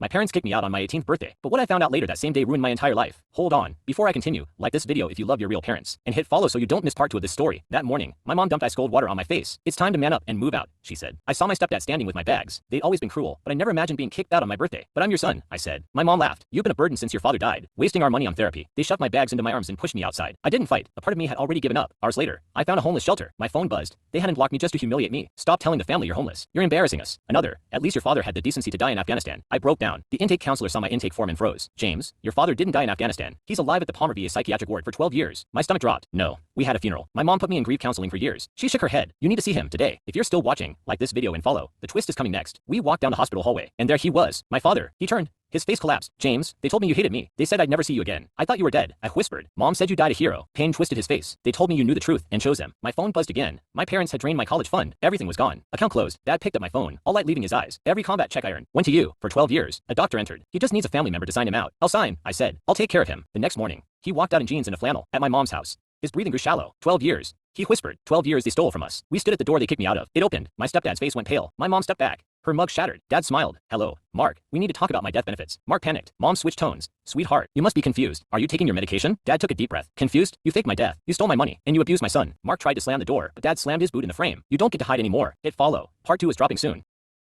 My parents kicked me out on my 18th birthday, but what I found out later that same day ruined my entire life. Hold on. Before I continue, like this video if you love your real parents, and hit follow so you don't miss part 2 of this story. That morning, my mom dumped ice cold water on my face. It's time to man up and move out, she said. I saw my stepdad standing with my bags. They'd always been cruel, but I never imagined being kicked out on my birthday. But I'm your son, I said. My mom laughed. You've been a burden since your father died, wasting our money on therapy. They shoved my bags into my arms and pushed me outside. I didn't fight. A part of me had already given up. Hours later, I found a homeless shelter. My phone buzzed. They hadn't blocked me just to humiliate me. Stop telling the family you're homeless. You're embarrassing us. Another. At least your father had the decency to die in Afghanistan. I broke down. The intake counselor saw my intake form and froze. James, your father didn't die in Afghanistan. He's alive at the Palmer VA psychiatric ward for 12 years. My stomach dropped. No. We had a funeral. My mom put me in grief counseling for years. She shook her head. You need to see him today. If you're still watching, like this video and follow. The twist is coming next. We walked down the hospital hallway, and there he was. My father. He turned. His face collapsed. James, they told me you hated me. They said I'd never see you again. I thought you were dead. I whispered. Mom said you died a hero. Pain twisted his face. They told me you knew the truth and chose them. My phone buzzed again. My parents had drained my college fund. Everything was gone. Account closed. Dad picked up my phone, all light leaving his eyes. Every combat check I earned went to you. For 12 years. A doctor entered. He just needs a family member to sign him out. I'll sign, I said. I'll take care of him. The next morning, he walked out in jeans and a flannel at my mom's house. His breathing grew shallow. 12 years. He whispered. 12 years they stole from us. We stood at the door they kicked me out of. It opened. My stepdad's face went pale. My mom stepped back. Her mug shattered. Dad smiled. Hello, Mark. We need to talk about my death benefits. Mark panicked. Mom switched tones. Sweetheart, you must be confused. Are you taking your medication? Dad took a deep breath. Confused? You faked my death. You stole my money. And you abused my son. Mark tried to slam the door, but Dad slammed his boot in the frame. You don't get to hide anymore. Hit follow. Part 2 is dropping soon.